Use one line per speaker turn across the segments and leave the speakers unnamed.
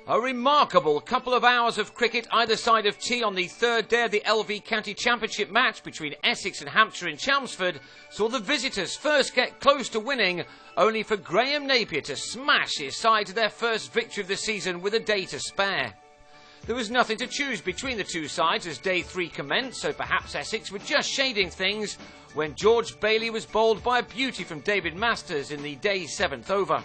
A remarkable couple of hours of cricket either side of tea on the third day of the LV County Championship match between Essex and Hampshire in Chelmsford saw the visitors first get close to winning, only for Graham Napier to smash his side to their first victory of the season with a day to spare. There was nothing to choose between the two sides as day 3 commenced, so perhaps Essex were just shading things when George Bailey was bowled by a beauty from David Masters in the day's 7th over.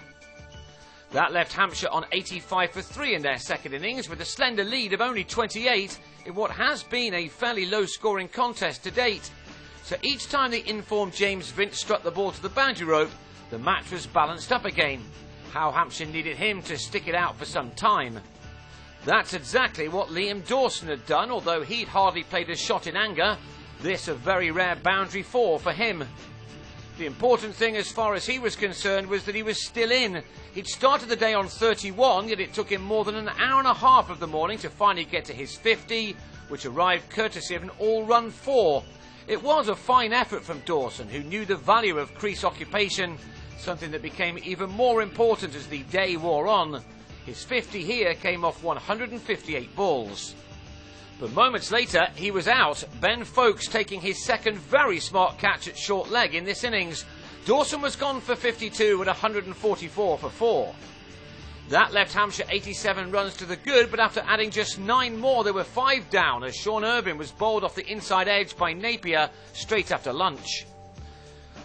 That left Hampshire on 85 for 3 in their second innings with a slender lead of only 28 in what has been a fairly low-scoring contest to date. So each time the informed James Vince struck the ball to the boundary rope, the match was balanced up again. How Hampshire needed him to stick it out for some time. That's exactly what Liam Dawson had done, although he'd hardly played a shot in anger. This a very rare boundary 4 for him. The important thing as far as he was concerned was that he was still in. He'd started the day on 31, yet it took him more than an hour and a half of the morning to finally get to his 50, which arrived courtesy of an all-run 4. It was a fine effort from Dawson, who knew the value of crease occupation, something that became even more important as the day wore on. His 50 here came off 158 balls. But moments later, he was out, Ben Foakes taking his second very smart catch at short leg in this innings. Dawson was gone for 52 and 144 for 4. That left Hampshire 87 runs to the good, but after adding just 9 more, there were 5 down as Sean Irvine was bowled off the inside edge by Napier straight after lunch.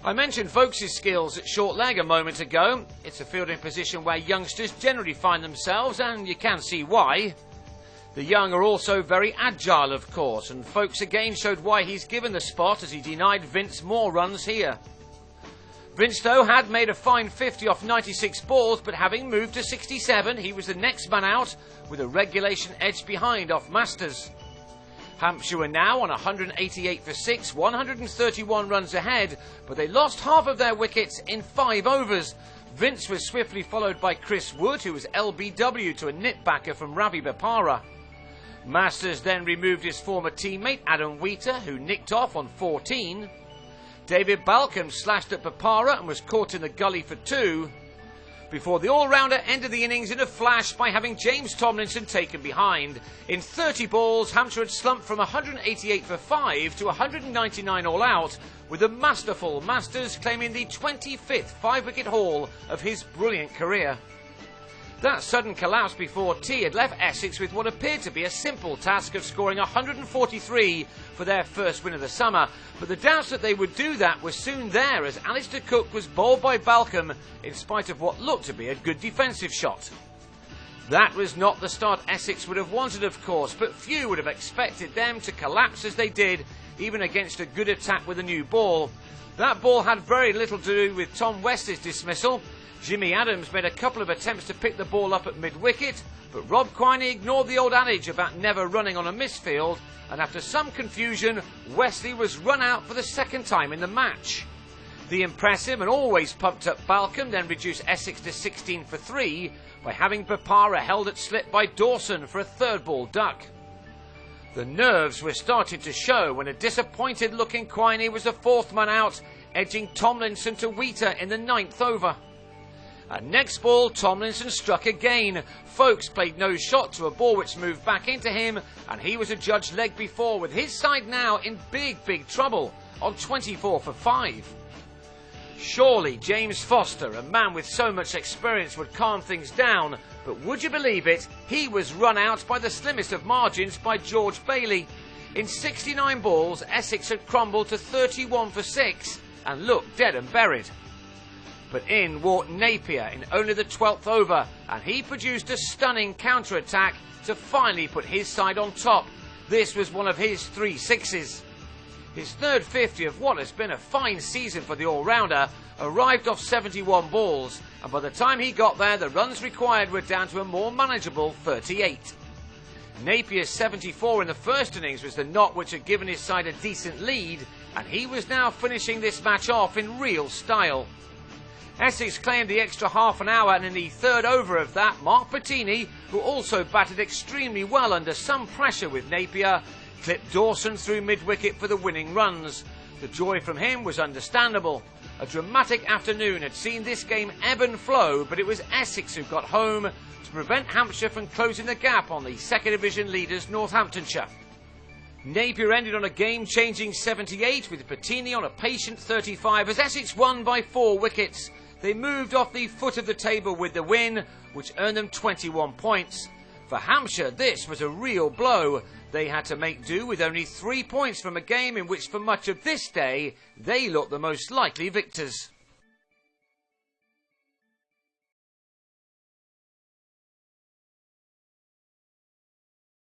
I mentioned Foakes' skills at short leg a moment ago. It's a fielding position where youngsters generally find themselves, and you can see why. The young are also very agile, of course, and Foakes again showed why he's given the spot as he denied Vince more runs here. Vince, though, had made a fine 50 off 96 balls, but having moved to 67, he was the next man out with a regulation edge behind off Masters. Hampshire were now on 188 for 6, 131 runs ahead, but they lost half of their wickets in 5 overs. Vince was swiftly followed by Chris Wood, who was LBW to a nip-backer from Ravi Bopara. Masters then removed his former teammate Adam Wheater, who nicked off on 14. David Balcombe slashed at Bopara and was caught in the gully for 2. Before the all-rounder ended the innings in a flash by having James Tomlinson taken behind. In 30 balls, Hampshire had slumped from 188 for 5 to 199 all out, with the masterful Masters claiming the 25th 5-wicket haul of his brilliant career. That sudden collapse before tea had left Essex with what appeared to be a simple task of scoring 143 for their first win of the summer, but the doubts that they would do that were soon there as Alistair Cook was bowled by Balcombe in spite of what looked to be a good defensive shot. That was not the start Essex would have wanted, of course, but few would have expected them to collapse as they did, even against a good attack with a new ball. That ball had very little to do with Tom West's dismissal. Jimmy Adams made a couple of attempts to pick the ball up at mid-wicket, but Rob Quiney ignored the old adage about never running on a misfield, and after some confusion, Wesley was run out for the second time in the match. The impressive and always pumped-up Balcombe then reduced Essex to 16 for 3 by having Bopara held at slip by Dawson for a third-ball duck. The nerves were starting to show when a disappointed-looking Quiney was the 4th man out, edging Tomlinson to Wheater in the 9th over. At next ball, Tomlinson struck again. Foakes played no shot to a ball which moved back into him, and he was adjudged leg before, with his side now in big trouble on 24 for 5. Surely James Foster, a man with so much experience, would calm things down, but would you believe it, he was run out by the slimmest of margins by George Bailey. In 69 balls, Essex had crumbled to 31 for 6 and looked dead and buried. But in walked Napier in only the 12th over, and he produced a stunning counter-attack to finally put his side on top. This was one of his 3 sixes. His third 50 of what has been a fine season for the all-rounder arrived off 71 balls, and by the time he got there, the runs required were down to a more manageable 38. Napier's 74 in the first innings was the knot which had given his side a decent lead, and he was now finishing this match off in real style. Essex claimed the extra half an hour, and in the third over of that, Mark Bettini, who also batted extremely well under some pressure with Napier, clipped Dawson through mid-wicket for the winning runs. The joy from him was understandable. A dramatic afternoon had seen this game ebb and flow, but it was Essex who got home to prevent Hampshire from closing the gap on the second division leaders Northamptonshire. Napier ended on a game-changing 78 with Patini on a patient 35 as Essex won by 4 wickets. They moved off the foot of the table with the win, which earned them 21 points. For Hampshire, this was a real blow. They had to make do with only 3 points from a game in which for much of this day they looked the most likely victors.